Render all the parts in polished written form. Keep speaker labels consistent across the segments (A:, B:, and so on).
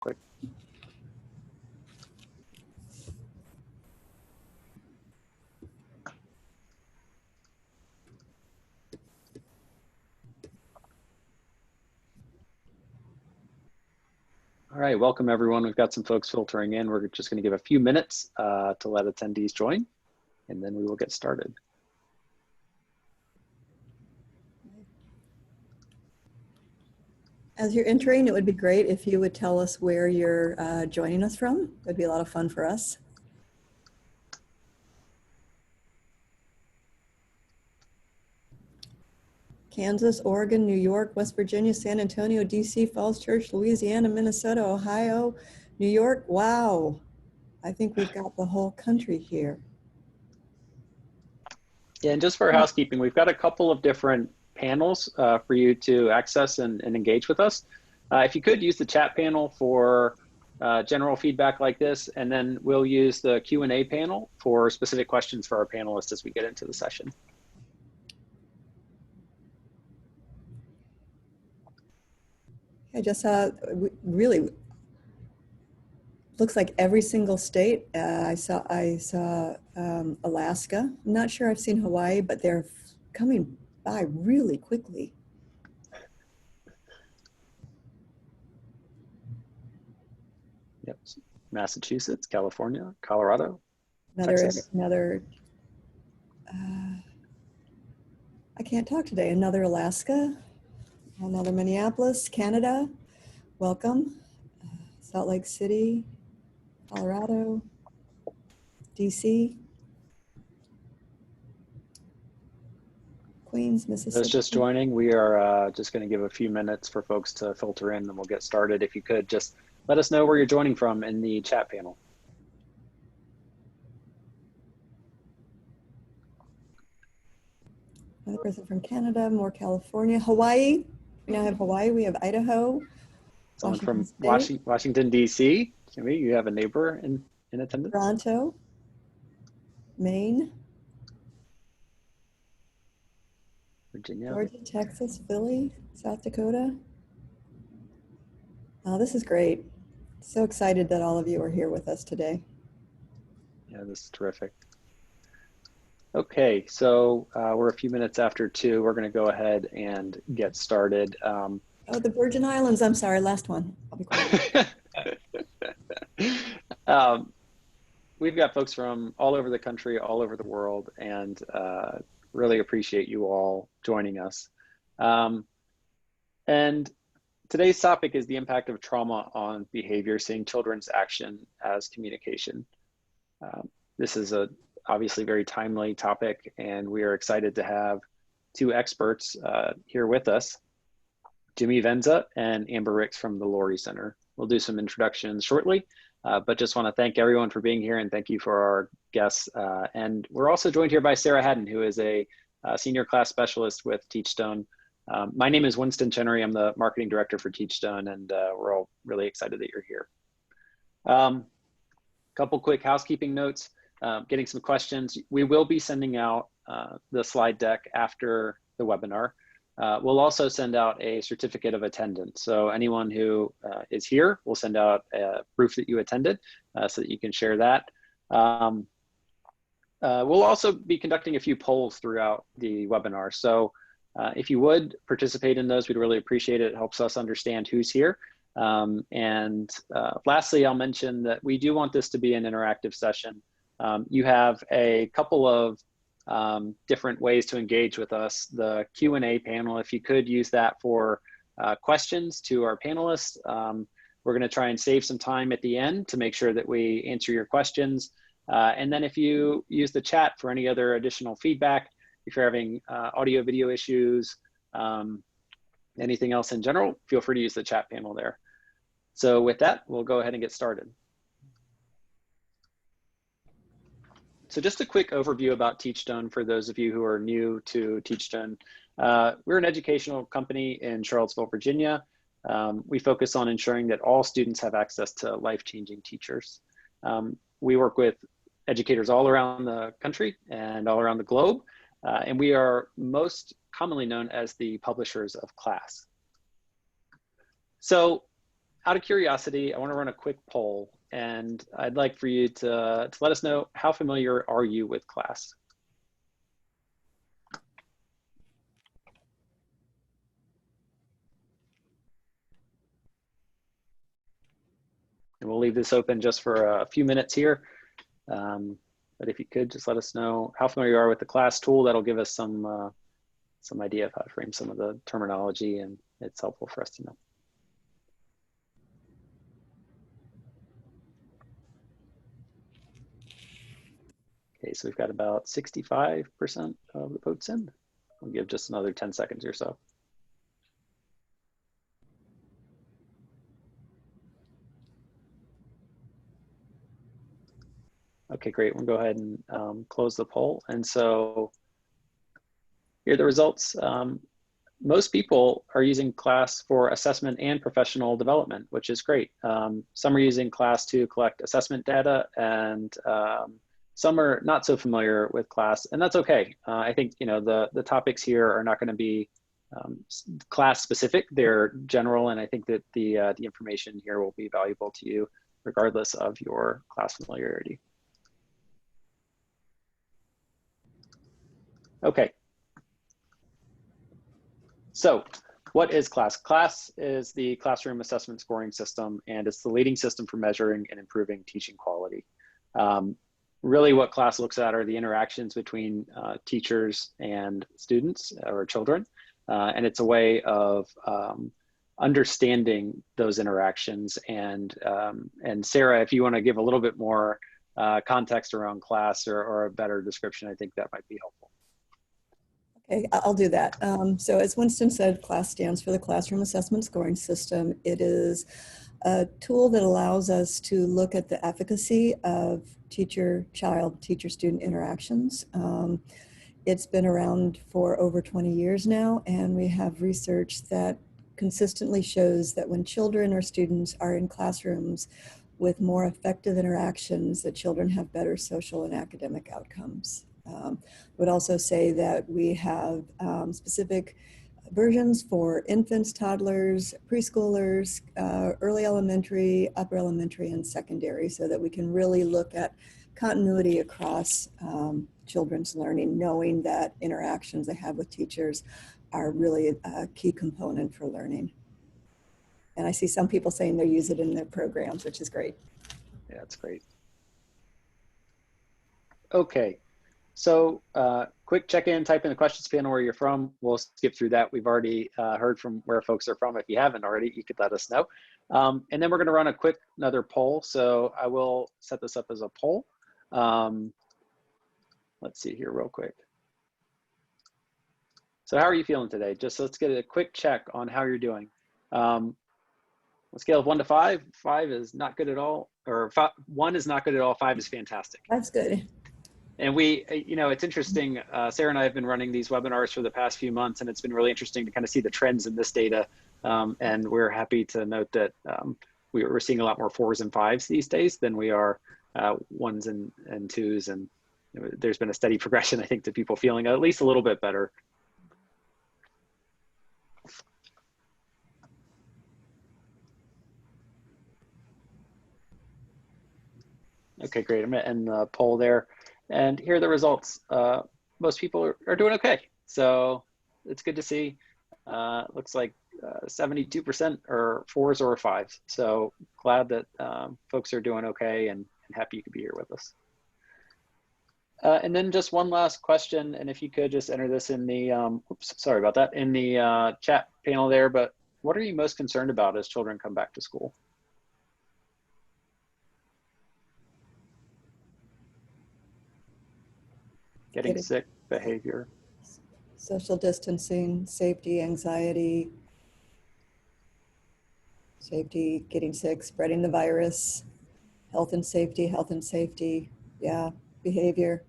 A: quick. All right, welcome everyone. We've got some folks filtering in. We're just going to give a few minutes to let attendees join, and then we will get started.
B: As you're entering, it would be great if you would tell us where you're joining us from. It would be a lot of fun for us. Kansas, Oregon, New York, West Virginia, San Antonio, DC, Falls Church, Louisiana, Minnesota, Ohio, New York. Wow. I think we've got the whole country here.
A: Yeah, and just for housekeeping, we've got a couple of different panels for you to access and engage with us. If you could use the chat panel for general feedback like this, and then we'll use the Q&A panel for specific questions for our panelists as we get into the session.
B: I just saw, really, looks like every single state. I saw Alaska. I'm not sure I've seen Hawaii, but they're coming by really quickly.
A: Yep, Massachusetts, California, Colorado,
B: Texas.
A: Texas.
B: I can't talk today. Another Alaska, another Minneapolis, Canada. Welcome. Salt Lake City, Colorado, DC, Queens, Mississippi.
A: Those just joining, we are just going to give a few minutes for folks to filter in, and we'll get started. If you could just let us know where you're joining from in the chat panel.
B: Another person from Canada, more California, Hawaii. We now have Hawaii, we have Idaho.
A: Someone from Washington, D.C. Kimmy, you have a neighbor in attendance?
B: Toronto, Maine,
A: Virginia,
B: Georgia, Texas, Philly, South Dakota. Oh, this is great. So excited that all of you are here with us today.
A: Yeah, this is terrific. Okay, so we're a few minutes after 2. We're going to go ahead and get started.
B: Oh, the Virgin Islands. I'm sorry, last one. I'll be quiet.
A: We've got folks from all over the country, all over the world, and really appreciate you all joining us. And today's topic is the impact of trauma on behavior, seeing children's action as communication. This is a obviously very timely topic, and we are excited to have 2 experts here with us, Jimmy Venza and Amber Ricks from the Laurie Center. We'll do some introductions shortly, but just want to thank everyone for being here, and thank you for our guests. And we're also joined here by Sarah Haddon, who is a senior class specialist with Teachstone. My name is Winston Chenery. I'm the marketing director for Teachstone, and we're all really excited that you're here. Couple quick housekeeping notes, getting some questions. We will be sending out the slide deck after the webinar. We'll also send out a certificate of attendance. So anyone who is here, we'll send out proof that you attended so that you can share that. We'll also be conducting a few polls throughout the webinar. So if you would participate in those, we'd really appreciate it. It helps us understand who's here. Lastly, I'll mention that we do want this to be an interactive session. You have a couple of different ways to engage with us. The Q&A panel, if you could use that for questions to our panelists. We're going to try and save some time at the end to make sure that we answer your questions. And then if you use the chat for any other additional feedback, if you're having audio, video issues, anything else in general, feel free to use the chat panel there. So with that, we'll go ahead and get started. So just a quick overview about Teachstone for those of you who are new to Teachstone. We're an educational company in Charlottesville, Virginia. We focus on ensuring that all students have access to life-changing teachers. We work with educators all around the country and all around the globe, and we are most commonly known as the publishers of class. So out of curiosity, I want to run a quick poll, and I'd like for you to let us know, how familiar are you with class? And we'll leave this open just for a few minutes here. But if you could just let us know how familiar you are with the class tool, that'll give us some idea of how to frame some of the terminology, and it's helpful for us to know. Okay, so we've got about 65% of the votes in. We'll give just another 10 seconds or so. Okay, great. We'll go ahead and close the poll. And so here are the results. Most people are using class for assessment and professional development, which is great. Some are using class to collect assessment data, and some are not so familiar with class, and that's okay. I think the topics here are not going to be class specific; they're general, and I think that the information here will be valuable to you, regardless of your class familiarity. Okay. So what is class? Class is the classroom assessment scoring system, and it's the leading system for measuring and improving teaching quality. Really what class looks at are the interactions between teachers and students or children. And it's a way of understanding those interactions. And Sarah, if you want to give a little bit more context around class or a better description, I think that might be helpful.
B: Okay, I'll do that. So as Winston said, CLASS stands for the Classroom Assessment Scoring System. It is a tool that allows us to look at the efficacy of teacher-child, teacher-student interactions. It's been around for over 20 years now, and we have research that consistently shows that when children or students are in classrooms with more effective interactions, that children have better social and academic outcomes. I would also say that we have specific versions for infants, toddlers, preschoolers, early elementary, upper elementary, and secondary, so that we can really look at continuity across children's learning, knowing that interactions they have with teachers are really a key component for learning. And I see some people saying they use it in their programs, which is great.
A: Yeah, that's great. Okay. So quick check-in, type in the questions panel where you're from. We'll skip through that. We've already heard from where folks are from. If you haven't already, you could let us know. And then we're gonna run another poll. So I will set this up as a poll. Let's see here real quick. So how are you feeling today? Just let's get a quick check on how you're doing. On a scale of 1 to 5, 5 is not good at all, or 1 is not good at all, 5 is fantastic.
B: That's good.
A: And it's interesting, Sarah and I have been running these webinars for the past few months, and it's been really interesting to kind of see the trends in this data. And we're happy to note that we're seeing a lot more 4s and 5s these days than we are 1s and 2s. And there's been a steady progression, I think, to people feeling at least a little bit better. Okay, great. I'm gonna end the poll there. And here are the results. Most people are doing okay. So it's good to see. Looks like 72% are 4s or 5s. So glad that folks are doing okay, and happy you could be here with us. And then just one last question. And if you could just enter this in the, oops, sorry about that, in the chat panel there, but what are you most concerned about as children come back to school? Getting sick, behavior.
B: Social distancing, safety, anxiety, getting sick, spreading the virus, health and safety, yeah, behavior,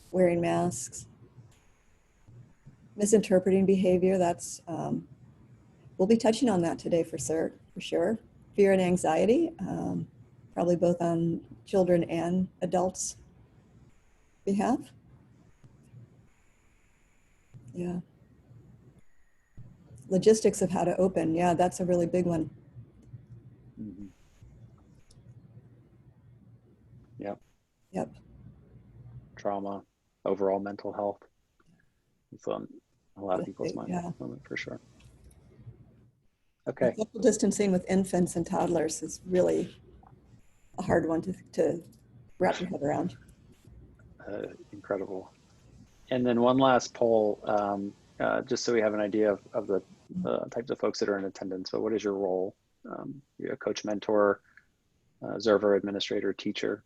B: wearing masks, misinterpreting behavior. That's, we'll be touching on that today for sure. Fear and anxiety, probably both on children and adults' behalf. Yeah. Logistics of how to open. Yeah, that's a really big one.
A: Mhm. Yep.
B: Yep.
A: Trauma, overall mental health. It's on a lot of people's minds at
B: Yeah.
A: the moment, for sure.
B: The
A: Okay.
B: social distancing with infants and toddlers is really a hard one to wrap your head around.
A: Incredible. And then one last poll, just so we have an idea of the types of folks that are in attendance. So what is your role? You're a coach, mentor, observer, administrator, teacher.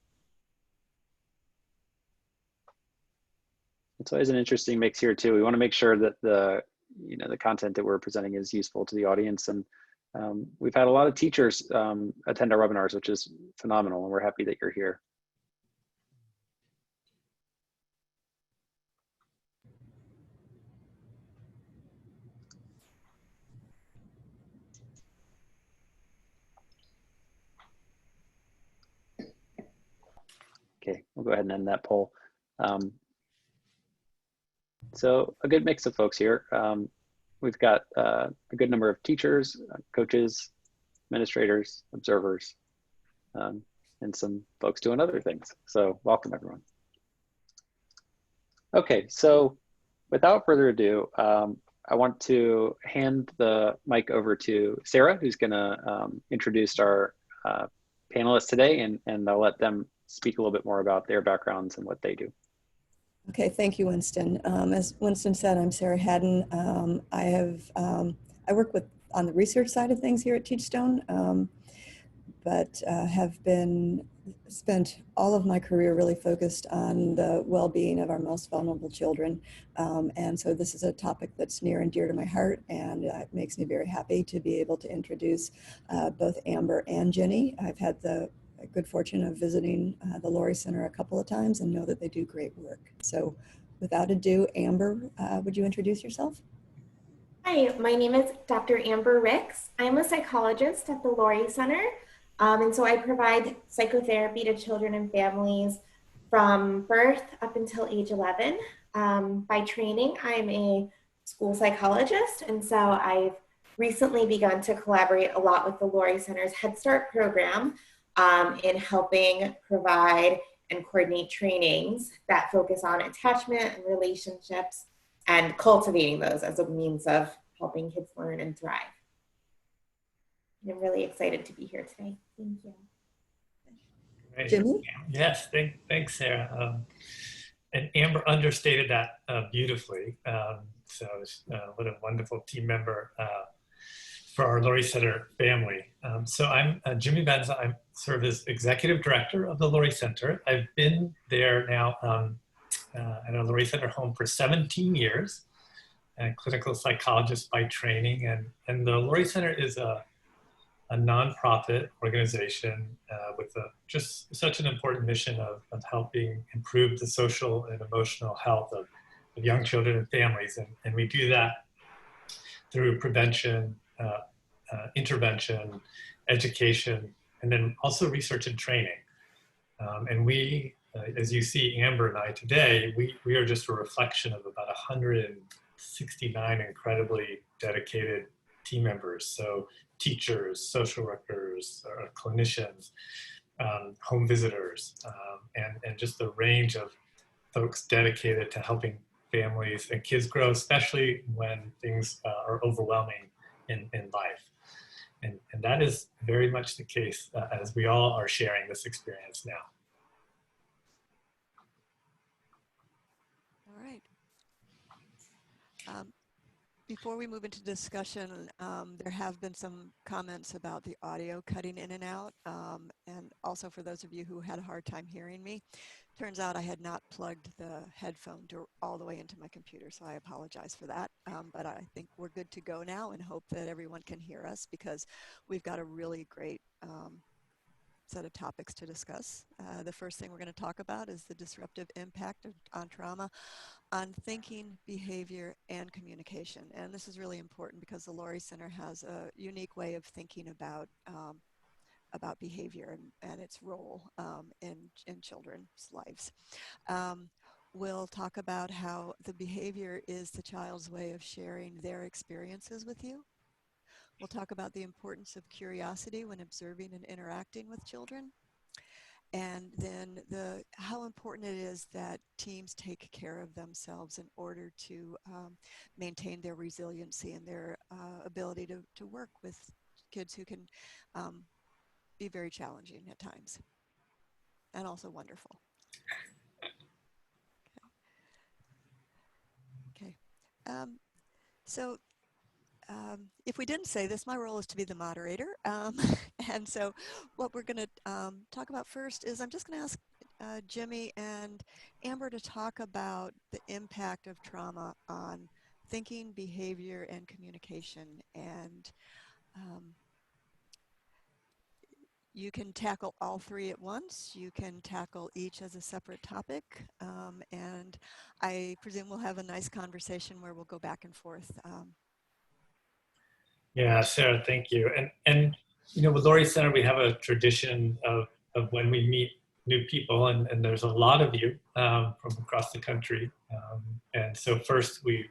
A: It's always an interesting mix here too. We want to make sure that the content that we're presenting is useful to the audience. And we've had a lot of teachers attend our webinars, which is phenomenal. And we're happy that you're here. Okay, we'll go ahead and end that poll. So a good mix of folks here. We've got a good number of teachers, coaches, administrators, observers, and some folks doing other things. So welcome, everyone. Okay, so without further ado, I want to hand the mic over to Sarah, who's gonna introduce our panelists today, and I'll let them speak a little bit more about their backgrounds and what they do.
B: Okay, thank you, Winston. As Winston said, I'm Sarah Haddon. I work on the research side of things here at Teachstone, but have spent all of my career really focused on the well-being of our most vulnerable children. And so this is a topic that's near and dear to my heart, and it makes me very happy to be able to introduce both Amber and Jenny. I've had the good fortune of visiting the Laurie Center a couple of times and know that they do great work. So without ado, Amber, would you introduce yourself?
C: Hi, my name is Dr. Amber Ricks. I'm a psychologist at the Laurie Center, and so I provide psychotherapy to children and families from birth up until age 11. By training, I'm a school psychologist, and so I've recently begun to collaborate a lot with the Laurie Center's Head Start program in helping provide and coordinate trainings that focus on attachment and relationships and cultivating those as a means of helping kids learn and thrive. And I'm really excited to be here today. Thank you.
D: Great.
B: Jimmy?
D: Yes, thanks, Sarah. And Amber understated that beautifully. So what a wonderful team member for our Laurie Center family. So I'm Jimmy Benza. I serve as Executive Director of the Laurie Center. I've been there now at our Laurie Center home for 17 years, and clinical psychologist by training. And the Laurie Center is a nonprofit organization with just such an important mission of helping improve the social and emotional health of young children and families. And we do that through prevention, intervention, education, and then also research and training. And we, as you see, Amber and I today, we are just a reflection of about 169 incredibly dedicated team members. So teachers, social workers, clinicians, home visitors, and just a range of folks dedicated to helping families and kids grow, especially when things are overwhelming in life. And that is very much the case as we all are sharing this experience now.
E: All right. Before we move into discussion, there have been some comments about the audio cutting in and out. And also for those of you who had a hard time hearing me, turns out I had not plugged the headphone all the way into my computer, so I apologize for that. But I think we're good to go now and hope that everyone can hear us because we've got a really great set of topics to discuss. The first thing we're going to talk about is the disruptive impact on trauma on thinking, behavior, and communication. And this is really important because the Laurie Center has a unique way of thinking about behavior and its role in children's lives. We'll talk about how the behavior is the child's way of sharing their experiences with you. We'll talk about the importance of curiosity when observing and interacting with children. And then how important it is that teams take care of themselves in order to maintain their resiliency and their ability to work with kids who can be very challenging at times and also wonderful. Okay. So if we didn't say this, my role is to be the moderator. And so what we're going to talk about first is I'm just going to ask Jimmy and Amber to talk about the impact of trauma on thinking, behavior, and communication. And you can tackle all three at once. You can tackle each as a separate topic. And I presume we'll have a nice conversation where we'll go back and forth.
D: Yeah, Sarah, thank you. And you know, with Laurie Center, we have a tradition of when we meet new people, and there's a lot of you from across the country. And so first, we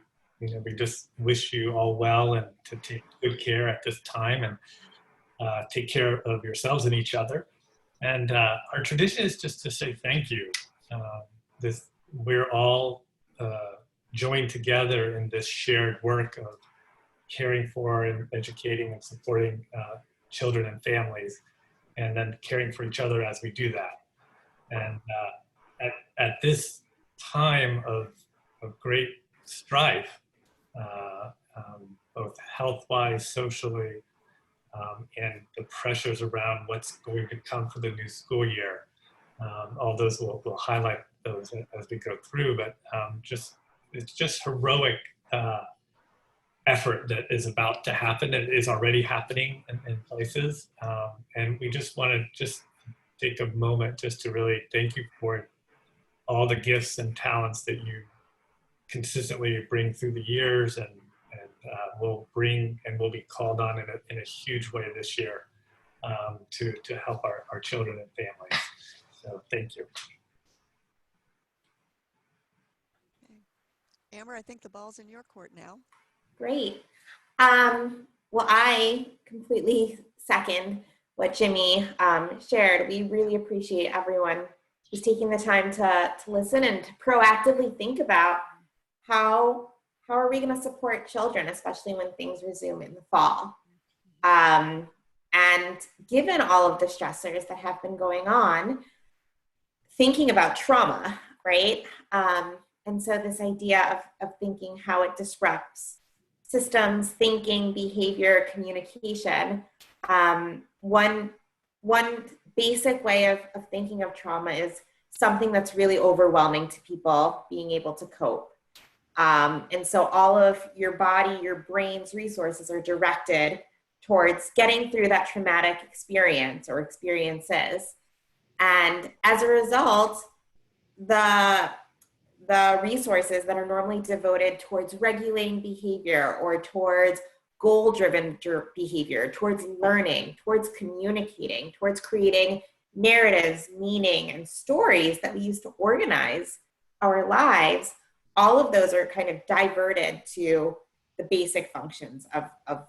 D: just wish you all well and to take good care at this time and take care of yourselves and each other. And our tradition is just to say thank you. We're all joined together in this shared work of caring for and educating and supporting children and families, and then caring for each other as we do that. And at this time of great strife, both health-wise, socially, and the pressures around what's going to come for the new school year, all those we'll highlight those as we go through, but it's just heroic effort that is about to happen and is already happening in places. And we just want to just take a moment just to really thank you for all the gifts and talents that you consistently bring through the years, and will bring and will be called on in a huge way this year to help our children and families. So thank you.
E: Okay. Amber, I think the ball's in your court now.
C: Great. Well, I completely second what Jimmy shared. We really appreciate everyone who's taking the time to listen and to proactively think about how are we going to support children, especially when things resume in the fall. And given all of the stressors that have been going on, thinking about trauma, right? And so this idea of thinking how it disrupts systems, thinking, behavior, communication. One basic way of thinking of trauma is something that's really overwhelming to people being able to cope. And so all of your body, your brain's resources are directed towards getting through that traumatic experience or experiences. And as a result, the resources that are normally devoted towards regulating behavior or towards goal-driven behavior, towards learning, towards communicating, towards creating narratives, meaning, and stories that we use to organize our lives, all of those are kind of diverted to the basic functions of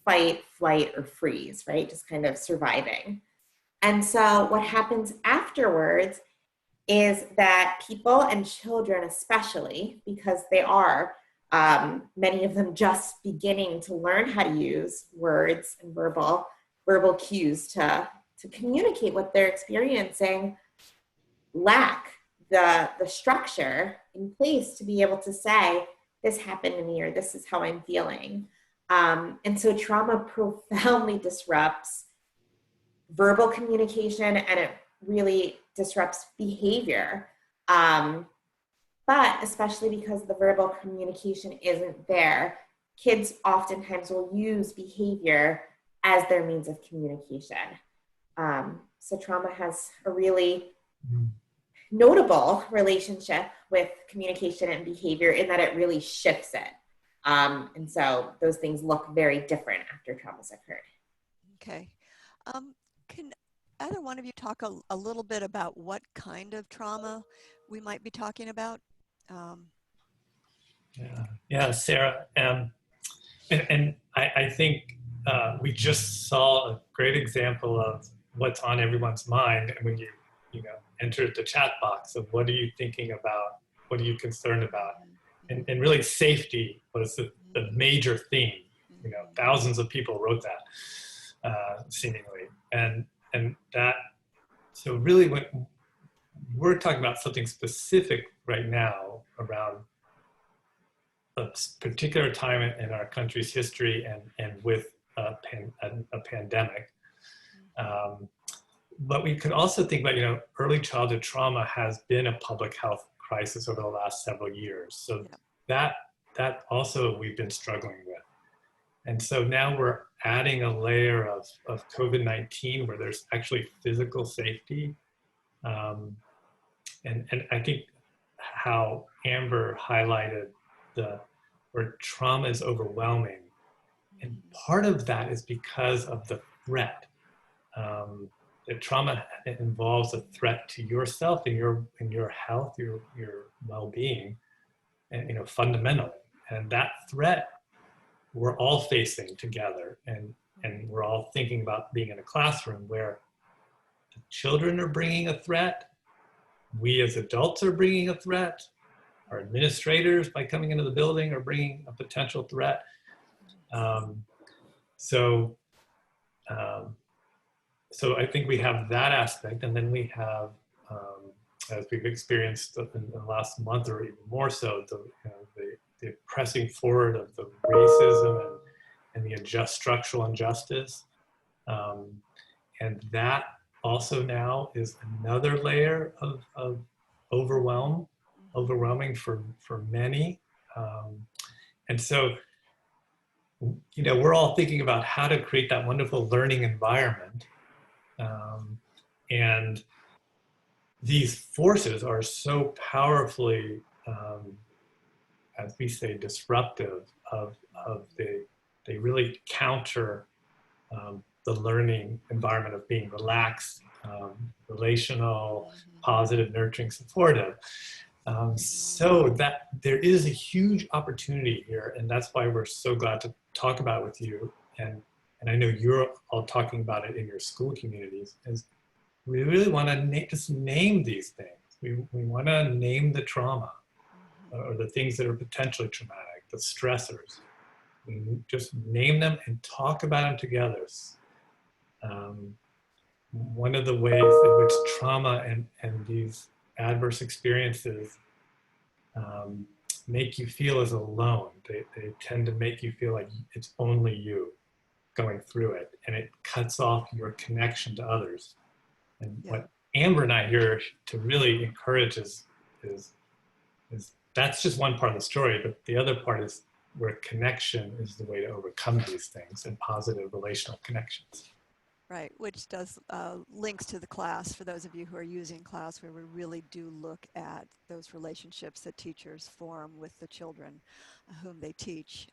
C: fight, flight, or freeze, right? Just kind of surviving. And so what happens afterwards is that people and children especially, because they are, many of them just beginning to learn how to use words and verbal cues to communicate what they're experiencing, lack the structure in place to be able to say, this happened to me, or this is how I'm feeling. And so trauma profoundly disrupts verbal communication, and it really disrupts behavior. But especially because the verbal communication isn't there, kids oftentimes will use behavior as their means of communication. So trauma has a really notable relationship with communication and behavior in that it really shifts it. And so those things look very different after trauma's occurred.
E: Okay. Can either one of you talk a little bit about what kind of trauma we might be talking about?
D: Yeah, Sarah. And I think we just saw a great example of what's on everyone's mind. And when you entered the chat box of what are you thinking about, what are you concerned about, and really safety was the major theme. Thousands of people wrote that, seemingly, and that. So really, when we're talking about something specific right now around a particular time in our country's history and with a pandemic. But we could also think about, early childhood trauma has been a public health crisis over the last several years. So that also we've been struggling with. And so now we're adding a layer of COVID-19 where there's actually physical safety. And I think how Amber highlighted where trauma is overwhelming. And part of that is because of the threat. The trauma involves a threat to yourself and your health, your well-being, and fundamentally. And that threat we're all facing together, and we're all thinking about being in a classroom where the children are bringing a threat, we as adults are bringing a threat, our administrators by coming into the building are bringing a potential threat. So I think we have that aspect, and then we have, as we've experienced in the last month or even more so, the pressing forward of the racism and the structural injustice. And that also now is another layer of overwhelming for many. And so, we're all thinking about how to create that wonderful learning environment. And these forces are so powerfully, as we say, disruptive they really counter the learning environment of being relaxed, relational, positive, nurturing, supportive. So that there is a huge opportunity here, and that's why we're so glad to talk about it with you. And I know you're all talking about it in your school communities, is we really want to just name these things. We want to name the trauma or the things that are potentially traumatic, the stressors. We just name them and talk about them together. One of the ways in which trauma and these adverse experiences make you feel as alone. They tend to make you feel like it's only you going through it, and it cuts off your connection to others. And what Amber and I here to really encourage is that's just one part of the story, but the other part is where connection is the way to overcome these things, and positive relational connections.
E: Right, which does links to the class for those of you who are using class, where we really do look at those relationships that teachers form with the children whom they teach.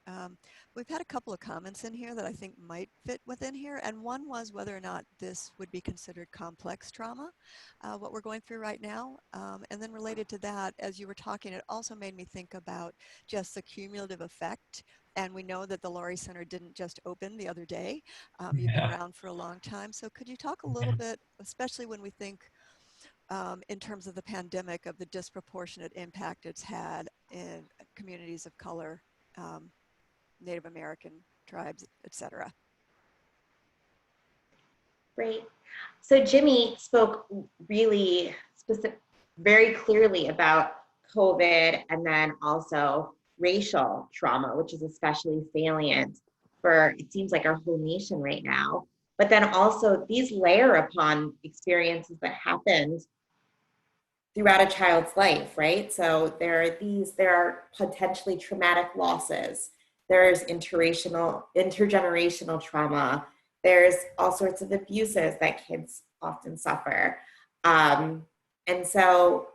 E: We've had a couple of comments in here that I think might fit within here, and one was whether or not this would be considered complex trauma, what we're going through right now. And then related to that, as you were talking, it also made me think about just the cumulative effect. And we know that the Laurie Center didn't just open the other day. You've been around for a long time. So could you talk a little bit, especially when we think in terms of the pandemic, of the disproportionate impact it's had in communities of color, Native American tribes, et cetera?
C: Great. So Jimmy spoke really very clearly about COVID, and then also racial trauma, which is especially salient for, it seems like, our whole nation right now. But then also these layer upon experiences that happened throughout a child's life, right? So there are potentially traumatic losses. There's intergenerational trauma. There's all sorts of abuses that kids often suffer. And so,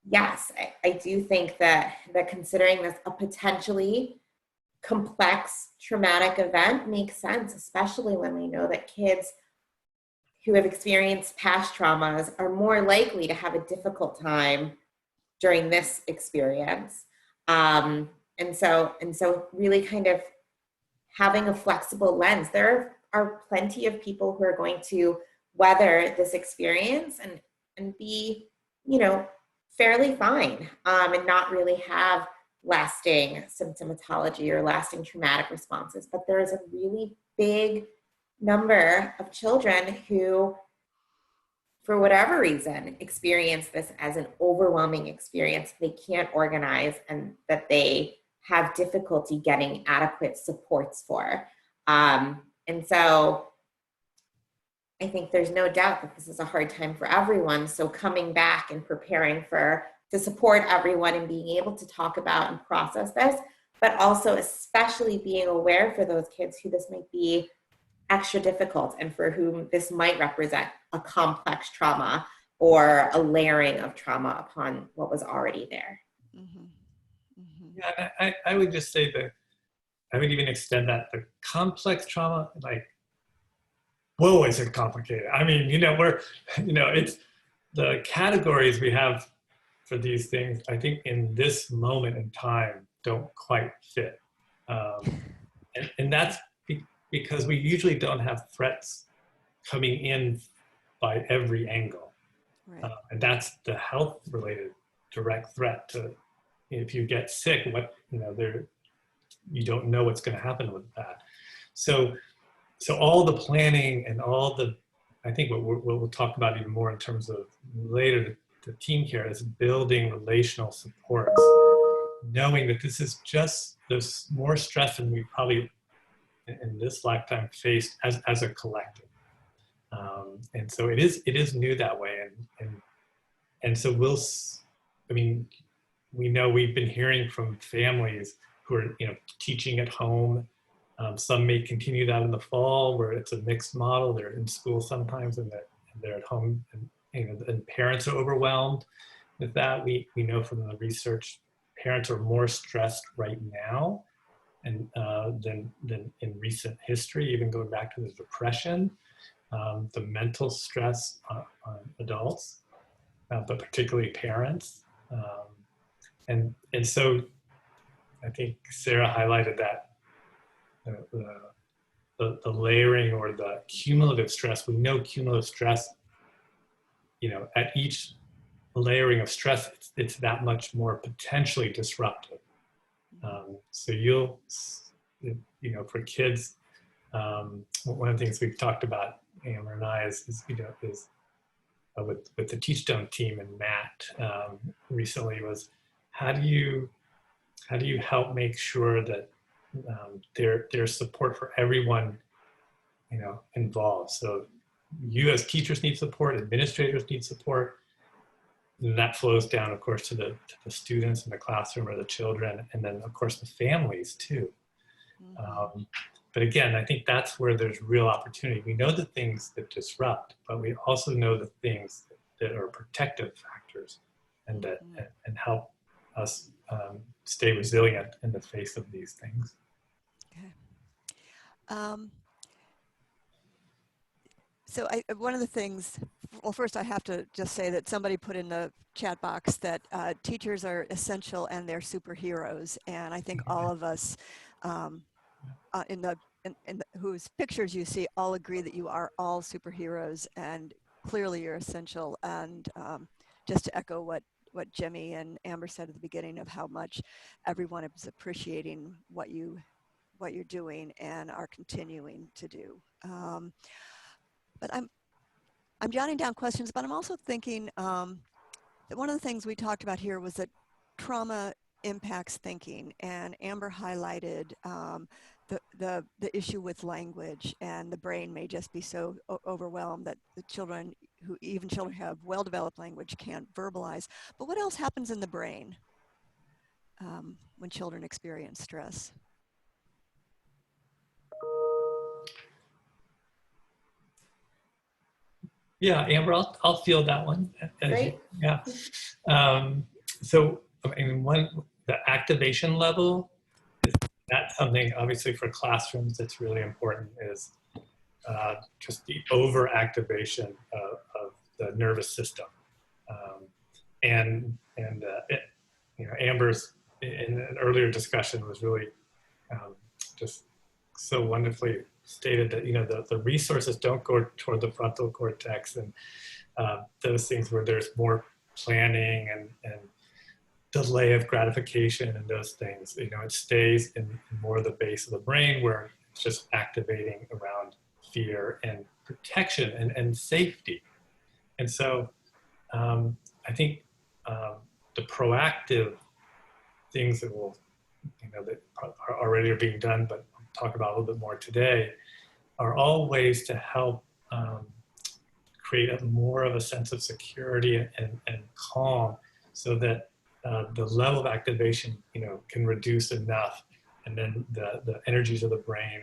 C: yes, I do think that considering this a potentially complex traumatic event makes sense, especially when we know that kids who have experienced past traumas are more likely to have a difficult time during this experience. And so really kind of having a flexible lens. There are plenty of people who are going to weather this experience and be, you know, fairly fine, and not really have lasting symptomatology or lasting traumatic responses. But there is a really big number of children who, for whatever reason, experience this as an overwhelming experience they can't organize and that they have difficulty getting adequate supports for. And so I think there's no doubt that this is a hard time for everyone. So coming back and preparing to support everyone and being able to talk about and process this, but also especially being aware for those kids who this might be extra difficult and for whom this might represent a complex trauma or a layering of trauma upon what was already there.
E: Mm-hmm. Mm-hmm.
D: Yeah, I would just say that I would even extend that the complex trauma, like, whoa, is it complicated? I mean, it's the categories we have for these things, I think in this moment in time don't quite fit. And that's because we usually don't have threats coming in by every angle.
E: Right.
D: And that's the health related direct threat to, if you get sick, you don't know what's going to happen with that. So all the planning and all the, I think what we'll talk about even more in terms of later, the team care is building relational supports, knowing that this is just this more stress than we probably in this lifetime faced as a collective. And so it is new that way. And so we know we've been hearing from families who are, teaching at home. Some may continue that in the fall where it's a mixed model. They're in school sometimes and they're at home, and parents are overwhelmed with that. We know from the research, parents are more stressed right now and than in recent history, even going back to the Depression, the mental stress on adults, but particularly parents. And so I think Sarah highlighted that the layering or the cumulative stress. We know cumulative stress, at each layering of stress, it's that much more potentially disruptive. So for kids, one of the things we've talked about, Amber and I, is with the Teachstone team and Matt recently, was how do you help make sure that there's support for everyone, involved. So you as teachers need support, administrators need support, and that flows down, of course, to the students in the classroom or the children, and then of course the families too.
E: Mm-hmm.
D: But again, I think that's where there's real opportunity. We know the things that disrupt, but we also know the things that are protective factors and that and help us stay resilient in the face of these things.
E: Okay. So one of the things, well, first I have to just say that somebody put in the chat box that teachers are essential and they're superheroes. And I think all of us whose pictures you see all agree that you are all superheroes and clearly you're essential. And just to echo what Jimmy and Amber said at the beginning of how much everyone is appreciating what you're doing and are continuing to do. But I'm jotting down questions, but I'm also thinking that one of the things we talked about here was that trauma impacts thinking, and Amber highlighted the issue with language, and the brain may just be so overwhelmed that children who have well-developed language can't verbalize. But what else happens in the brain when children experience stress?
D: Yeah, Amber, I'll field that one.
C: Great.
D: Yeah. So the activation level, that's something obviously for classrooms that's really important, is just the overactivation of the nervous system. Amber's in an earlier discussion was really just so wonderfully stated that, the resources don't go toward the frontal cortex and those things where there's more planning and delay of gratification and those things. It stays in more of the base of the brain where it's just activating around fear and protection and safety. And so I think the proactive things that that are already being done, but I'll talk about a little bit more today, are all ways to help create more of a sense of security and calm, so that the level of activation, can reduce enough, and then the energies of the brain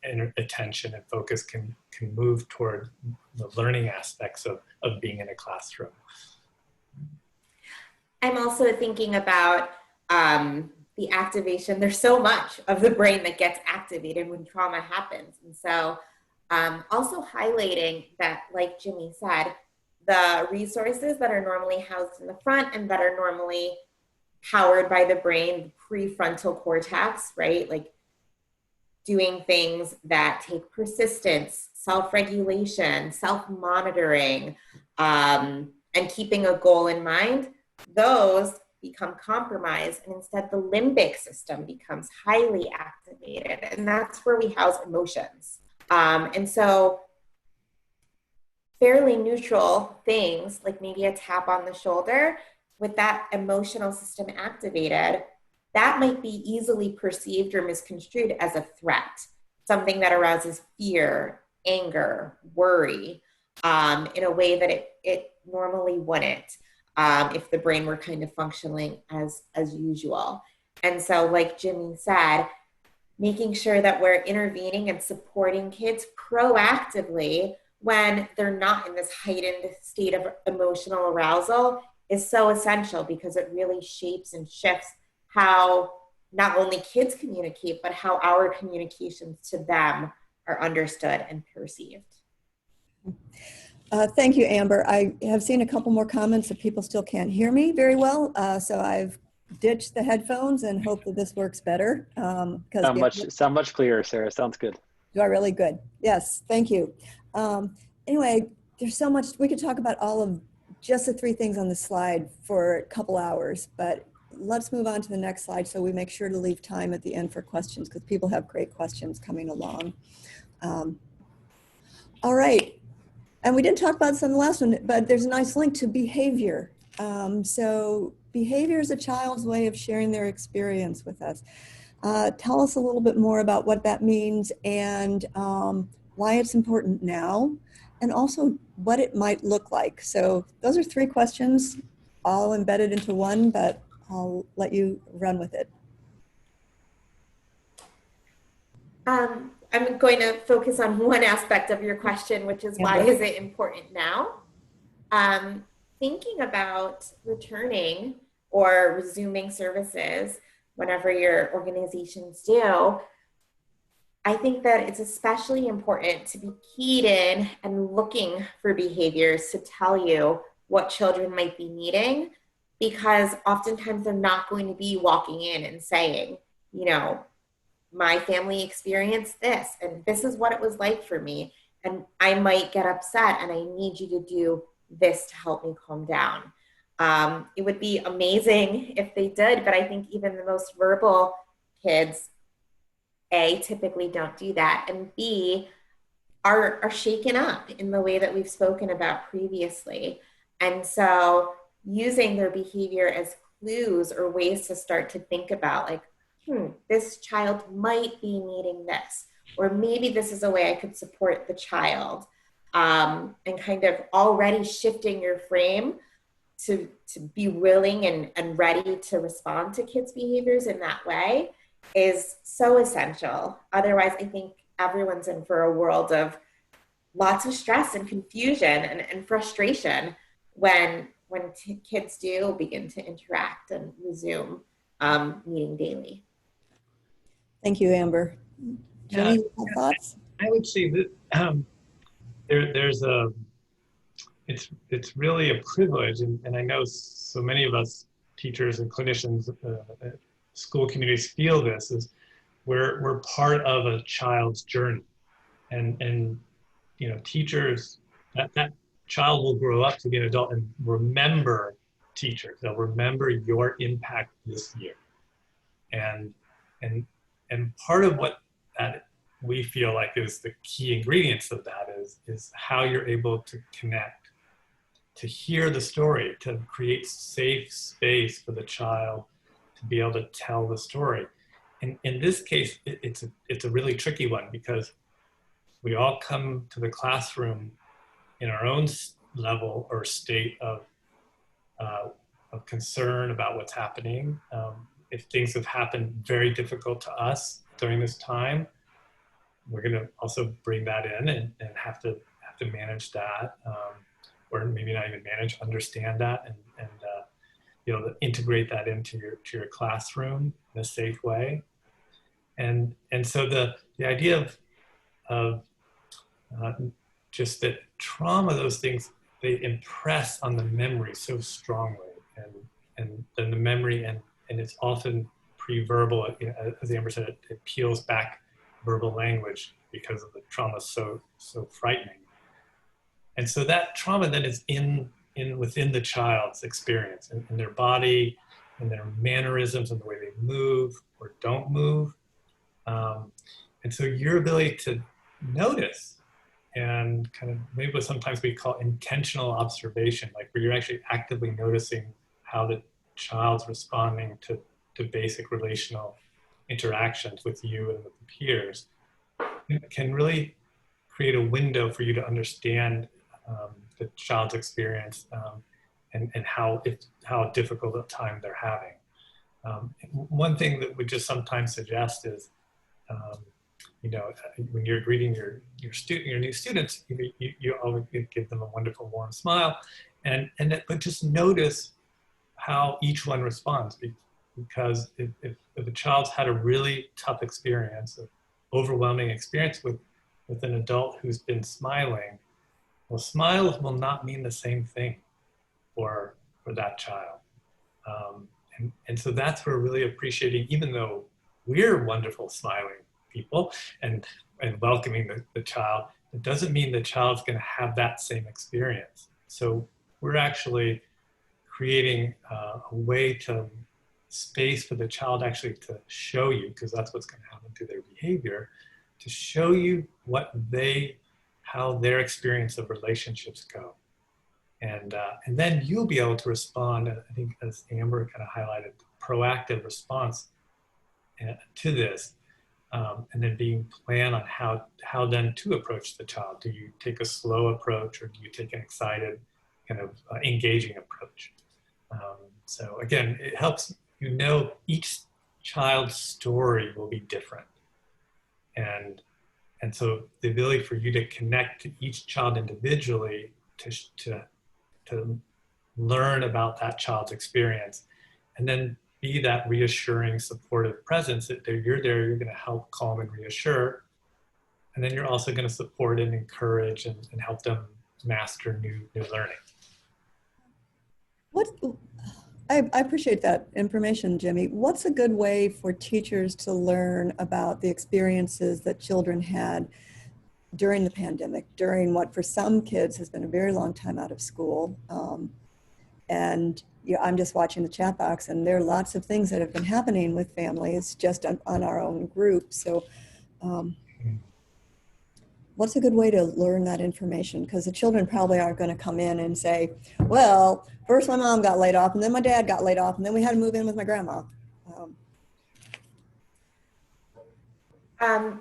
D: and attention and focus can move toward the learning aspects of being in a classroom.
C: I'm also thinking about the activation. There's so much of the brain that gets activated when trauma happens. And so also highlighting that, like Jimmy said, the resources that are normally housed in the front and that are normally powered by the brain, the prefrontal cortex, right? Like doing things that take persistence, self-regulation, self-monitoring, and keeping a goal in mind, those become compromised, and instead the limbic system becomes highly activated, and that's where we house emotions. And so fairly neutral things, like maybe a tap on the shoulder, with that emotional system activated, that might be easily perceived or misconstrued as a threat, something that arouses fear, anger, worry, in a way that it normally wouldn't, if the brain were kind of functioning as usual. And so, like Jimmy said, making sure that we're intervening and supporting kids proactively when they're not in this heightened state of emotional arousal is so essential, because it really shapes and shifts how not only kids communicate, but how our communications to them are understood and perceived.
B: Thank you, Amber. I have seen a couple more comments that people still can't hear me very well. So I've ditched the headphones and hope that this works better.
A: Sound much clearer, Sarah. Sounds good.
B: You are really good. Yes, thank you. Anyway, there's so much, we could talk about all of just the 3 things on the slide for a couple hours, but let's move on to the next slide so we make sure to leave time at the end for questions, because people have great questions coming along. All right. And we didn't talk about this on the last one, but there's a nice link to behavior. So behavior is a child's way of sharing their experience with us. Tell us a little bit more about what that means and why it's important now, and also what it might look like. So those are 3 questions, all embedded into one, but I'll let you run with it.
C: I'm going to focus on one aspect of your question, which is why is it important now? Thinking about returning or resuming services whenever your organizations do, I think that it's especially important to be keyed in and looking for behaviors to tell you what children might be needing, because oftentimes they're not going to be walking in and saying, my family experienced this, and this is what it was like for me, and I might get upset, and I need you to do this to help me calm down. It would be amazing if they did, but I think even the most verbal kids, A, typically don't do that, and B, are shaken up in the way that we've spoken about previously. And so using their behavior as clues or ways to start to think about, like, this child might be needing this, or maybe this is a way I could support the child, and kind of already shifting your frame to be willing and ready to respond to kids' behaviors in that way is so essential. Otherwise, I think everyone's in for a world of lots of stress and confusion and frustration when kids do begin to interact and resume meeting daily.
B: Thank you, Amber. Jimmy, you have thoughts?
D: I would say that it's really a privilege, and I know so many of us teachers and clinicians, school communities feel this, is we're part of a child's journey, and you know, teachers, that child will grow up to be an adult and remember teachers. They'll remember your impact this year, and and and part of what that we feel like is the key ingredients of that is how you're able to connect, to hear the story, to create safe space for the child to be able to tell the story. And in this case, it's a really tricky one because we all come to the classroom in our own level or state of concern about what's happening. If things have happened very difficult to us during this time, we're going to also bring that in and have to manage that, or maybe not even manage, understand that, and be able to integrate that into your classroom in a safe way. And so the idea of just that trauma, those things, they impress on the memory so strongly, and then the memory, and it's often pre-verbal, as Amber said, it peels back verbal language because of the trauma so frightening. And so that trauma then is within the child's experience, in their body, in their mannerisms, and the way they move or don't move. And so your ability to notice and kind of maybe what sometimes we call intentional observation, like where you're actually actively noticing how the child's responding to basic relational interactions with you and with the peers, can really create a window for you to understand the child's experience, and how difficult a time they're having. One thing that we just sometimes suggest is, you know, when you're greeting your new students, you always give them a wonderful warm smile, but just notice how each one responds, because if a child's had a really tough experience, an overwhelming experience with an adult who's been smiling, well, smiles will not mean the same thing for that child. And so that's where really appreciating, even though we're wonderful smiling people and welcoming the child, it doesn't mean the child's going to have that same experience. So we're actually creating a way to space for the child actually to show you, because that's what's going to happen through their behavior, to show you how their experience of relationships go. And then you'll be able to respond, I think, as Amber kind of highlighted, proactive response to this, and then being planned on how then to approach the child. Do you take a slow approach, or do you take an excited, kind of engaging approach? So again, it helps each child's story will be different. And so the ability for you to connect to each child individually to learn about that child's experience, and then be that reassuring, supportive presence that you're going to help calm and reassure. And then you're also going to support and encourage and help them master new learning.
B: I appreciate that information, Jimmy. What's a good way for teachers to learn about the experiences that children had during the pandemic, during what for some kids has been a very long time out of school? And I'm just watching the chat box, and there are lots of things that have been happening with families just on our own group. So what's a good way to learn that information? Because the children probably aren't going to come in and say, well, first my mom got laid off, and then my dad got laid off, and then we had to move in with my grandma.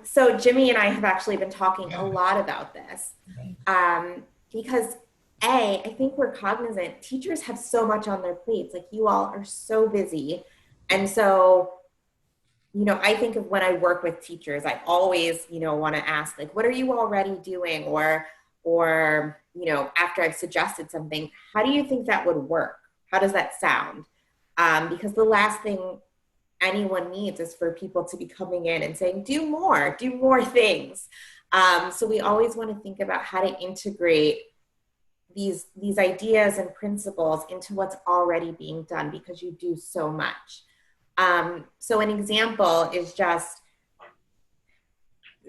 C: So Jimmy and I have actually been talking a lot about this, because I think we're cognizant. Teachers have so much on their plates. Like, you all are so busy. And so, you know, I think of when I work with teachers, I always, you know, want to ask, like, what are you already doing? Or, you know, after I've suggested something, how do you think that would work? How does that sound? Because the last thing anyone needs is for people to be coming in and saying, do more things. So we always want to think about how to integrate these ideas and principles into what's already being done, because you do so much. So an example is just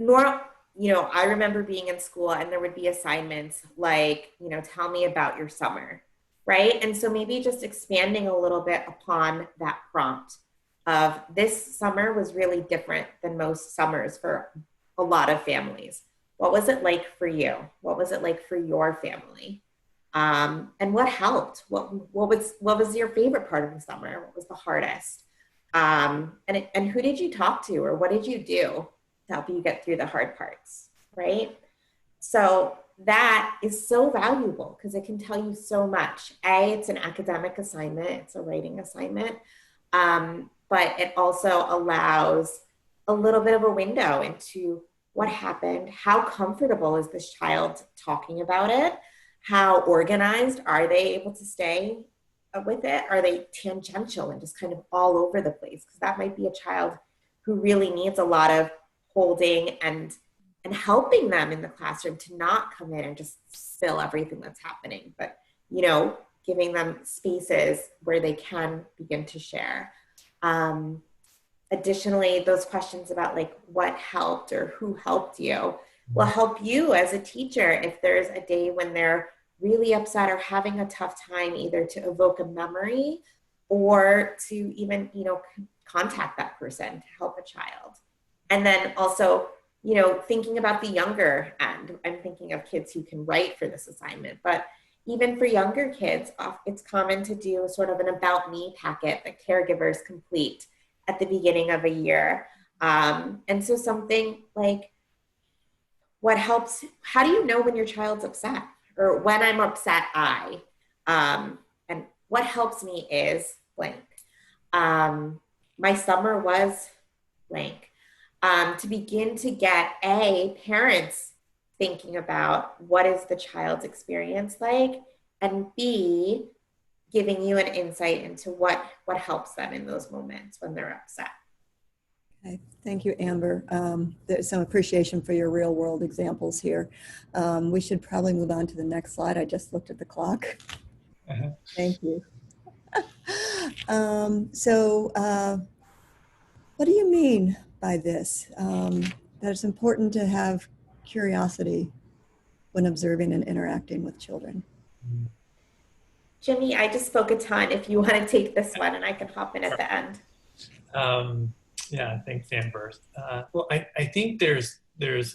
C: I remember being in school and there would be assignments like, tell me about your summer, right? And so maybe just expanding a little bit upon that prompt of this summer was really different than most summers for a lot of families. What was it like for you? What was it like for your family? And what helped? What was your favorite part of the summer? What was the hardest? And who did you talk to, or what did you do to help you get through the hard parts, right? So that is so valuable because it can tell you so much. It's an academic assignment, it's a writing assignment, but it also allows a little bit of a window into what happened, how comfortable is this child talking about it, how organized are they able to stay with it? Are they tangential and just kind of all over the place? Because that might be a child who really needs a lot of holding and helping them in the classroom to not come in and just spill everything that's happening, but giving them spaces where they can begin to share. Additionally, those questions about like what helped or who helped you will help you as a teacher if there's a day when they're really upset or having a tough time, either to evoke a memory or to even, contact that person to help a child. And then also, thinking about the younger end, I'm thinking of kids who can write for this assignment, but even for younger kids, it's common to do sort of an about me packet that caregivers complete at the beginning of a year. And so something like, what helps, how do you know when your child's upset? Or when I'm upset, and what helps me is blank. My summer was blank. To begin to get parents thinking about what is the child's experience like, and B, giving you an insight into what helps them in those moments when they're upset.
B: Okay. Thank you, Amber. There's some appreciation for your real world examples here. We should probably move on to the next slide. I just looked at the clock. Thank you. What do you mean by this? That it's important to have curiosity when observing and interacting with children.
C: Jimmy, I just spoke a ton. If you want to take this one, and I can hop in at the end.
D: Yeah, thanks, Amber. Well, I think there's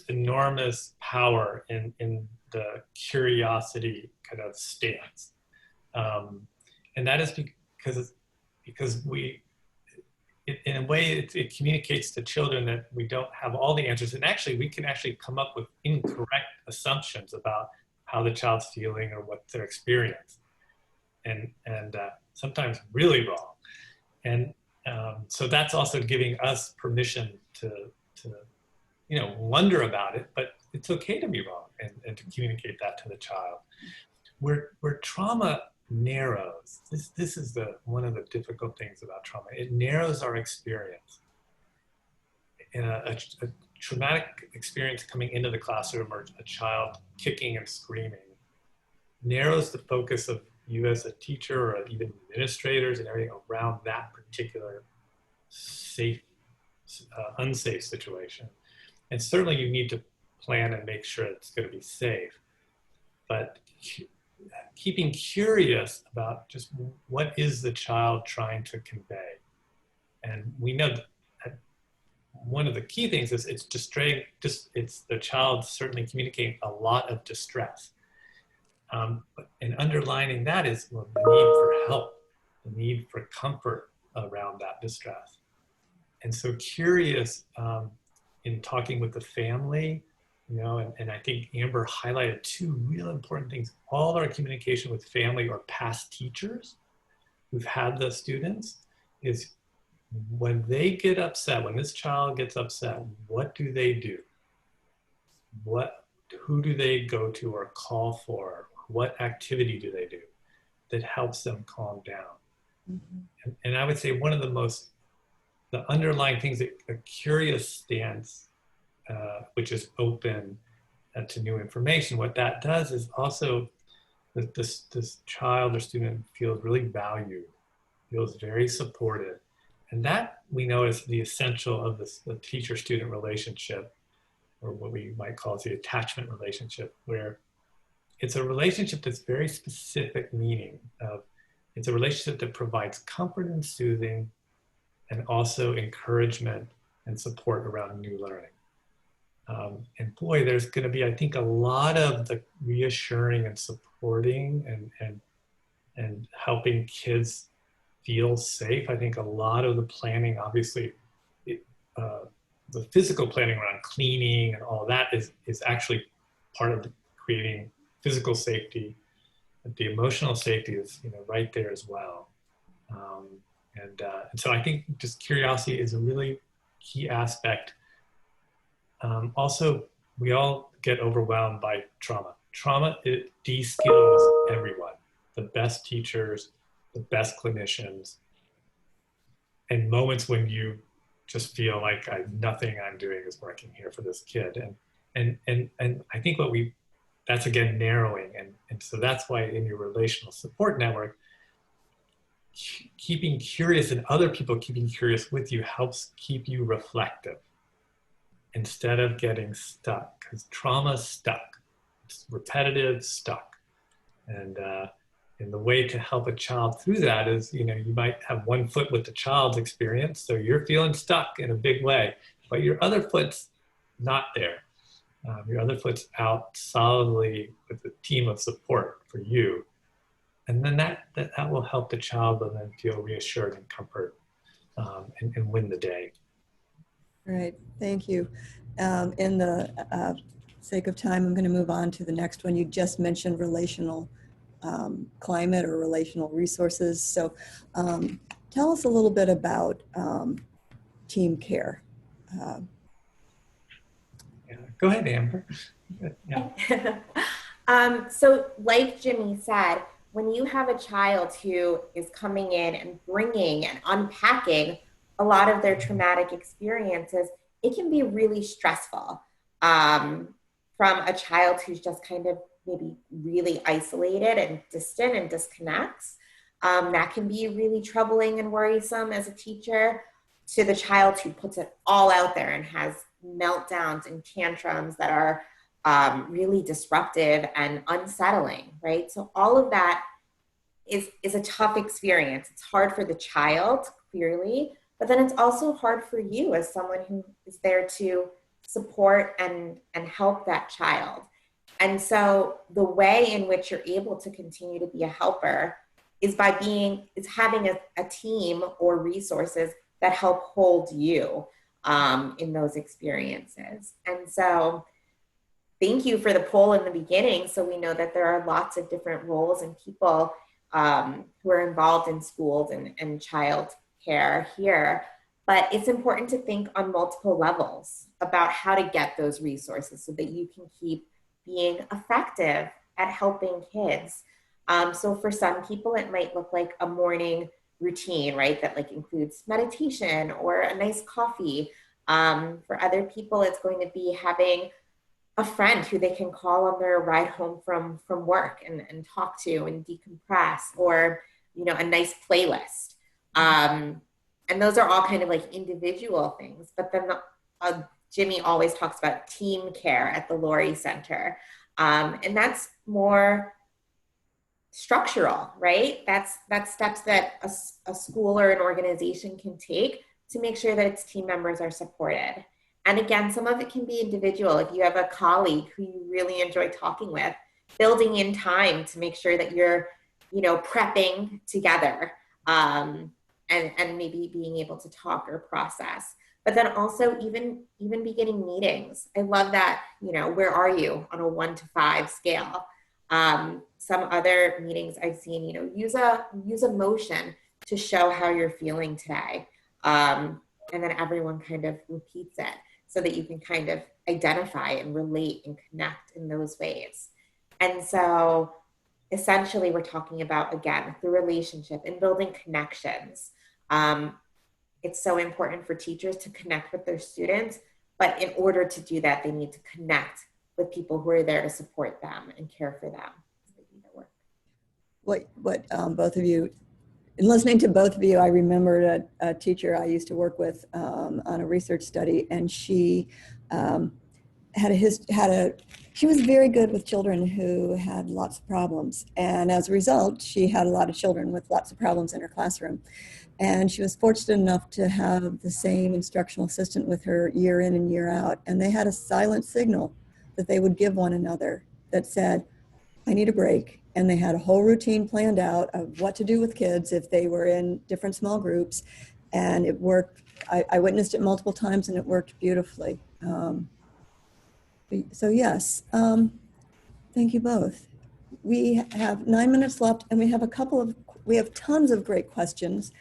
D: enormous power in the curiosity kind of stance, and that is because we, in a way, it communicates to children that we don't have all the answers, and actually we can actually come up with incorrect assumptions about how the child's feeling or what their experience, and sometimes really wrong, and so that's also giving us permission to wonder about it, but it's okay to be wrong and to communicate that to the child. Where trauma narrows, this is one of the difficult things about trauma. It narrows our experience. In a traumatic experience coming into the classroom, or a child kicking and screaming, narrows the focus of you as a teacher, or even administrators and everything around that particular unsafe situation. And certainly you need to plan and make sure it's going to be safe. But keeping curious about just what is the child trying to convey. And we know that one of the key things is it's the child certainly communicating a lot of distress. And underlining that is the need for help, the need for comfort around that distress. And so curious in talking with the family, and I think Amber highlighted two real important things. All our communication with family or past teachers who've had the students is when they get upset, when this child gets upset, what do they do? Who do they go to or call for? What activity do they do that helps them calm down? Mm-hmm. And I would say one of the underlying things that a curious stance, which is open to new information, what that does is also that this child or student feels really valued, feels very supported. And that we know is the essential of the teacher-student relationship or what we might call the attachment relationship, where it's a relationship that's very specific meaning of, it's a relationship that provides comfort and soothing and also encouragement and support around new learning. And boy, there's going to be, I think, a lot of the reassuring and supporting and helping kids feel safe. I think a lot of the planning, obviously, the physical planning around cleaning and all that is actually part of creating physical safety. But the emotional safety is, right there as well. And so I think just curiosity is a really key aspect. Also, we all get overwhelmed by trauma. Trauma, it de-skills everyone, the best teachers, the best clinicians, and moments when you just feel like nothing I'm doing is working here for this kid. And I think that's again narrowing. And so that's why in your relational support network, keeping curious and other people keeping curious with you helps keep you reflective instead of getting stuck, because trauma's stuck. It's repetitive, stuck. And the way to help a child through that is, you might have one foot with the child's experience, so you're feeling stuck in a big way, but your other foot's not there. Your other foot's out solidly with a team of support for you. And then that will help the child and then feel reassured and comfort and win the day.
B: Right, thank you. In the sake of time, I'm going to move on to the next one. You just mentioned relational climate or relational resources. So tell us a little bit about team care.
D: Go ahead, Amber.
C: Yeah. So like Jimmy said, when you have a child who is coming in and bringing and unpacking a lot of their traumatic experiences, it can be really stressful from a child who's just kind of maybe really isolated and distant and disconnects. That can be really troubling and worrisome as a teacher, to the child who puts it all out there and has meltdowns and tantrums that are really disruptive and unsettling, right? So all of that is a tough experience. It's hard for the child, clearly, but then it's also hard for you as someone who is there to support and help that child. And so the way in which you're able to continue to be a helper is by having a team or resources that help hold you in those experiences. And so thank you for the poll in the beginning. So we know that there are lots of different roles and people who are involved in schools and child care here. But it's important to think on multiple levels about how to get those resources so that you can keep being effective at helping kids. So for some people, it might look like a morning routine, right? That like includes meditation or a nice coffee. For other people, it's going to be having a friend who they can call on their ride home from work and talk to and decompress, or, a nice playlist. And those are all kind of like individual things, but then Jimmy always talks about team care at the Laurie Center. And that's more structural, right? That's steps that a school or an organization can take to make sure that its team members are supported. And again, some of it can be individual. If you have a colleague who you really enjoy talking with, building in time to make sure that you're, prepping together, and maybe being able to talk or process. But then also even beginning meetings. I love that, where are you on a 1 to 5 scale? Some other meetings I've seen, use a motion to show how you're feeling today. And then everyone kind of repeats it so that you can kind of identify and relate and connect in those ways. And so essentially we're talking about, again, the relationship and building connections. It's so important for teachers to connect with their students, but in order to do that, they need to connect with people who are there to support them and care for them.
B: What both of you, in listening to both of you, I remembered a teacher I used to work with on a research study, and she she was very good with children who had lots of problems. And as a result, she had a lot of children with lots of problems in her classroom. And she was fortunate enough to have the same instructional assistant with her year in and year out. And they had a silent signal that they would give one another that said, I need a break. And they had a whole routine planned out of what to do with kids if they were in different small groups. And it worked. I witnessed it multiple times and it worked beautifully. So yes, thank you both. We have 9 minutes left and we have tons of great questions,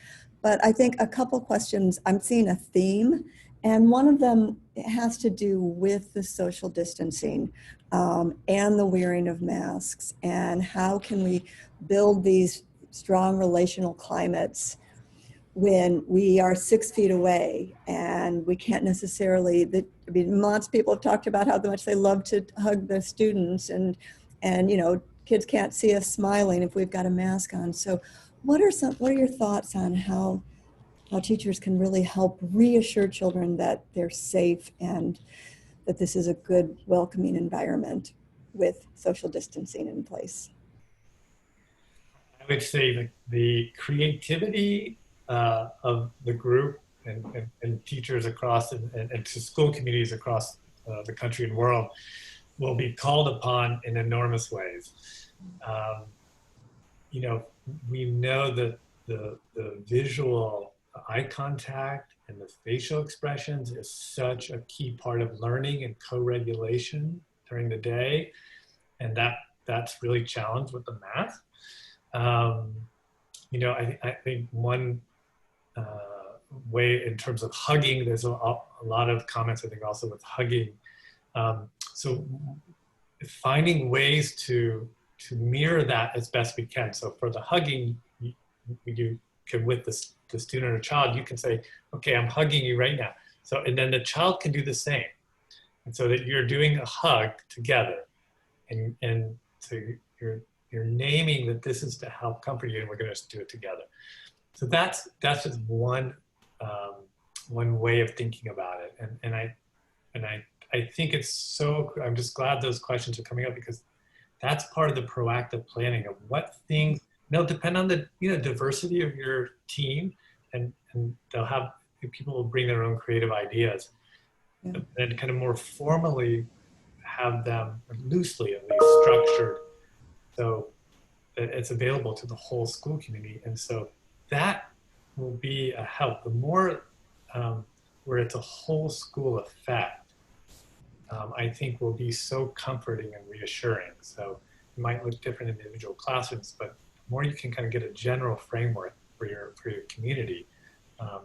B: but I think a couple questions, I'm seeing a theme, and one of them has to do with the social distancing and the wearing of masks, and how can we build these strong relational climates when we are 6 feet away and we can't necessarily, lots of people have talked about how much they love to hug the students, and kids can't see us smiling if we've got a mask on. So what are your thoughts on how teachers can really help reassure children that they're safe and that this is a good, welcoming environment with social distancing in place?
D: I would say the creativity of the group and teachers across and to school communities across the country and world will be called upon in enormous ways. We know that the visual eye contact and the facial expressions is such a key part of learning and co-regulation during the day, and that's really challenged with the math. I think one way in terms of hugging, there's a lot of comments, I think, also with hugging. So finding ways to mirror that as best we can. So for the hugging, you can, with the student or child, you can say, okay, I'm hugging you right now. So, and then the child can do the same. And so that you're doing a hug together, and so you're naming that this is to help comfort you, and we're going to do it together. So that's just one way of thinking about it. And I think it's so, I'm just glad those questions are coming up, because that's part of the proactive planning of what things, they'll depend on the diversity of your team, and they'll have, people will bring their own creative ideas, and kind of more formally have them loosely at least structured so that it's available to the whole school community. And so that will be a help. The more where it's a whole school effect, I think will be so comforting and reassuring. So it might look different in individual classrooms, but the more you can kind of get a general framework for your community,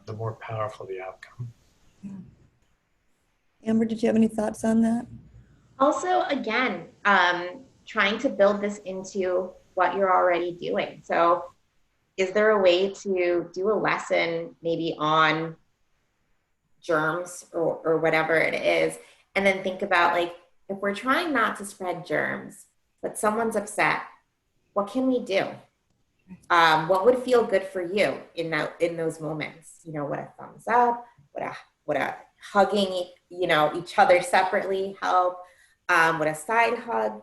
D: the more powerful the outcome.
B: Yeah. Amber, did you have any thoughts on that?
C: Also, again, trying to build this into what you're already doing. So is there a way to do a lesson maybe on germs or whatever it is, and then think about, like, if we're trying not to spread germs, but someone's upset, what can we do? What would feel good for you in those moments? Would a thumbs up? Would a hugging, each other separately help? Would a side hug?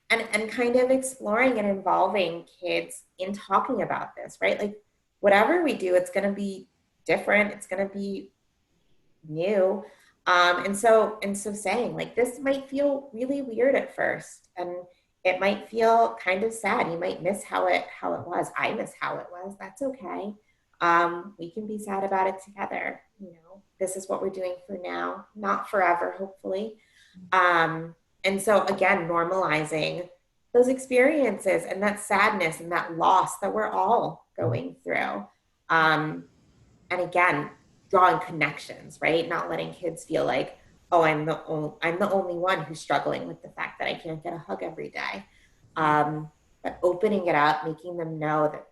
C: And kind of exploring and involving kids in talking about this, right? Like, whatever we do, it's going to be different. It's going to be new. And so saying, like, this might feel really weird at first, and it might feel kind of sad. You might miss how it was. I miss how it was. That's okay. We can be sad about it together. This is what we're doing for now, not forever, hopefully. And so again, normalizing those experiences and that sadness and that loss that we're all going through. And again, drawing connections, right? Not letting kids feel like, oh, I'm the only one who's struggling with the fact that I can't get a hug every day. But opening it up, making them know that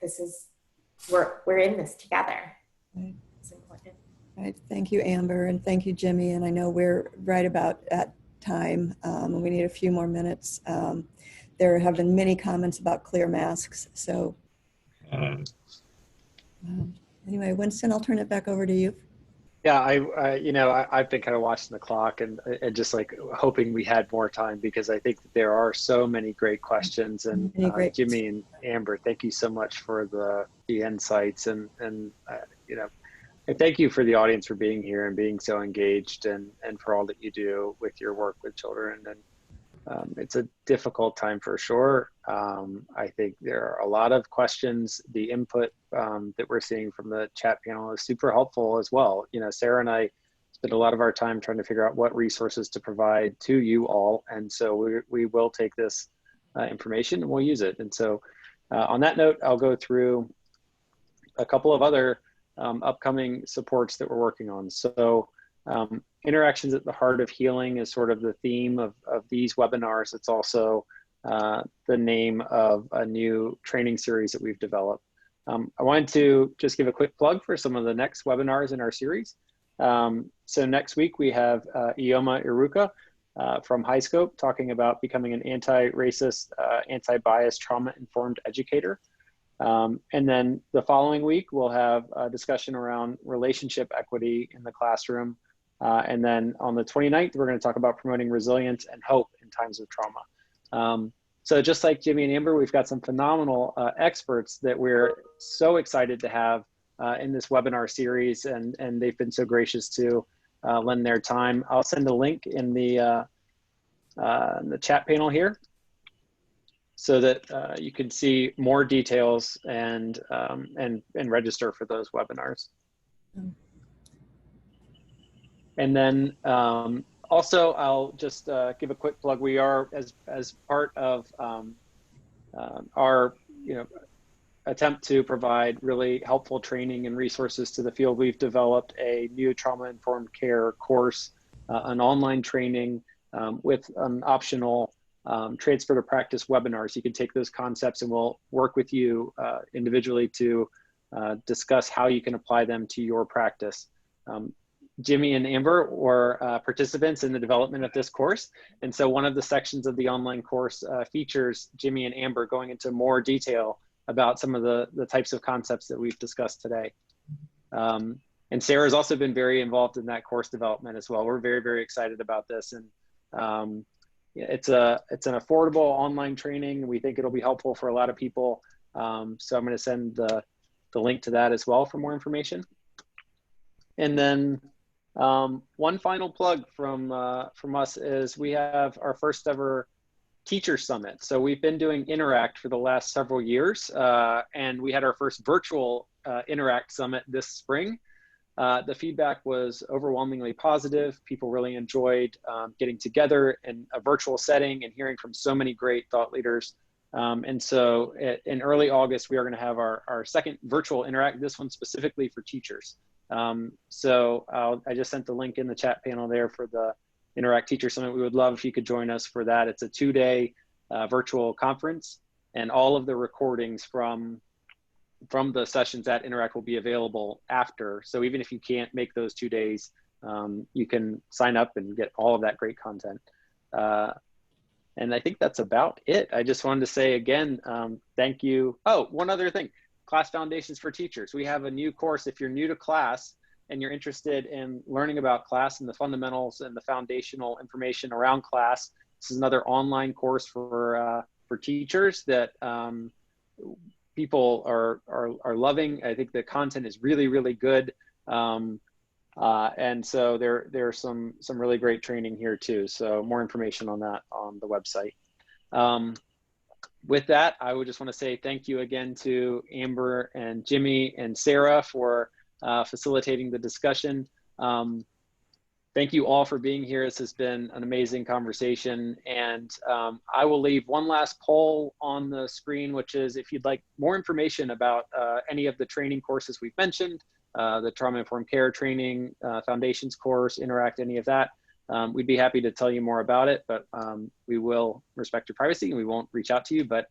C: we're in this together.
B: Right.
C: It's important.
B: Right. Thank you, Amber, and thank you, Jimmy. And I know we're right about at time, and we need a few more minutes. There have been many comments about clear masks. So anyway, Winston, I'll turn it back over to you.
A: Yeah, I've been kind of watching the clock and just like hoping we had more time because I think that there are so many great questions. And
B: Any great.
A: Jimmy and Amber, thank you so much for the insights and you know, and thank you for the audience for being here and being so engaged and for all that you do with your work with children. And it's a difficult time for sure. I think there are a lot of questions. The input that we're seeing from the chat panel is super helpful as well. You know, Sarah and I spend a lot of our time trying to figure out what resources to provide to you all. And so we will take this information and we'll use it. And so on that note, I'll go through a couple of other upcoming supports that we're working on. So interactions at the heart of healing is sort of the theme of these webinars. It's also the name of a new training series that we've developed. I wanted to just give a quick plug for some of the next webinars in our series. So next week we have Ioma Iruka from HighScope talking about becoming an anti-racist, anti-bias, trauma-informed educator. And then the following week, we'll have a discussion around relationship equity in the classroom. And then on the 29th, we're going to talk about promoting resilience and hope in times of trauma. So just like Jimmy and Amber, we've got some phenomenal experts that we're so excited to have in this webinar series, and they've been so gracious to lend their time. I'll send a link in the chat panel here, so that you can see more details and register for those webinars. And then also, I'll just give a quick plug. We are, as part of our attempt to provide really helpful training and resources to the field, we've developed a new trauma-informed care course, an online training with an optional transfer to practice webinars. You can take those concepts and we'll work with you individually to discuss how you can apply them to your practice. Jimmy and Amber were participants in the development of this course. And so one of the sections of the online course features Jimmy and Amber going into more detail about some of the types of concepts that we've discussed today. And Sarah has also been very involved in that course development as well. We're very, very excited about this. And it's an affordable online training. We think it'll be helpful for a lot of people. So I'm going to send the link to that as well for more information. And then one final plug from us is we have our first ever Teacher Summit. So we've been doing Interact for the last several years, and we had our first virtual Interact Summit this spring. The feedback was overwhelmingly positive. People really enjoyed getting together in a virtual setting and hearing from so many great thought leaders. And so in early August, we are going to have our second virtual Interact, this one specifically for teachers. So I just sent the link in the chat panel there for the Interact Teacher Summit. We would love if you could join us for that. It's a 2-day virtual conference, and all of the recordings from the sessions at Interact will be available after. So even if you can't make those 2 days, you can sign up and get all of that great content. And I think that's about it. I just wanted to say again, thank you. Oh, one other thing. Class Foundations for Teachers. We have a new course. If you're new to class and you're interested in learning about class and the fundamentals and the foundational information around class, this is another online course for teachers that people are loving. I think the content is really, really good. And so there's some really great training here too. So more information on that on the website. With that, I would just want to say thank you again to Amber and Jimmy and Sarah for facilitating the discussion. Thank you all for being here. This has been an amazing conversation. And I will leave one last poll on the screen, which is if you'd like more information about any of the training courses we've mentioned, the Trauma-Informed Care Training, Foundations course, Interact, any of that, we'd be happy to tell you more about it, but we will respect your privacy and we won't reach out to you. But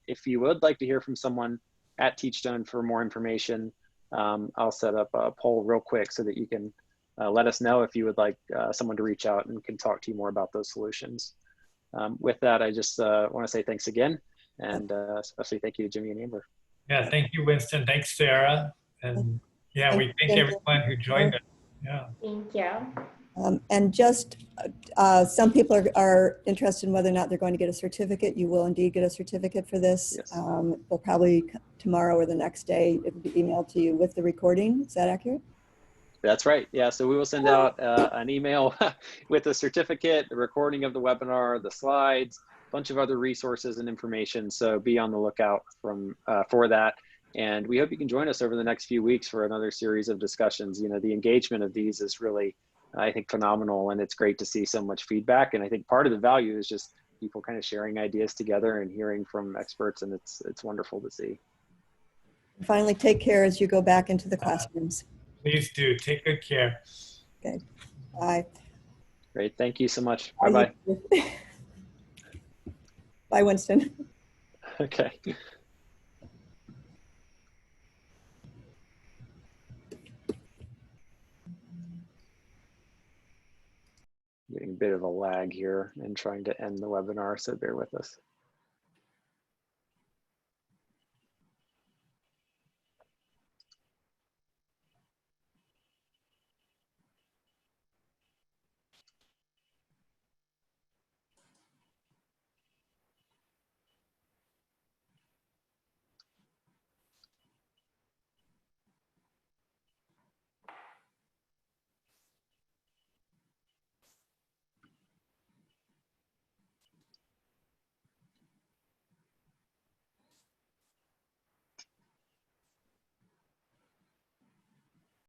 A: if you would like to hear from someone at Teachstone for more information, I'll set up a poll real quick so that you can let us know if you would like someone to reach out and can talk to you more about those solutions. With that, I just want to say thanks again, and especially thank you to Jimmy and Amber.
D: Yeah, thank you, Winston. Thanks, Sarah. And yeah, we thank everyone who joined us. Yeah.
C: Thank you.
B: And just some people are interested in whether or not they're going to get a certificate. You will indeed get a certificate for this.
A: Yes.
B: They'll probably tomorrow or the next day, it will be emailed to you with the recording. Is that accurate?
A: That's right. Yeah, so we will send out an email with a certificate, the recording of the webinar, the slides, a bunch of other resources and information. So be on the lookout for that. And we hope you can join us over the next few weeks for another series of discussions. You know, the engagement of these is really, I think, phenomenal, and it's great to see so much feedback. And I think part of the value is just people kind of sharing ideas together and hearing from experts, and it's wonderful to see.
B: Finally, take care as you go back into the classrooms.
D: Please do. Take good care.
B: Okay. Bye.
A: Great. Thank you so much. Bye-bye.
B: Bye, Winston.
A: Okay. Getting a bit of a lag here and trying to end the webinar, so bear with us.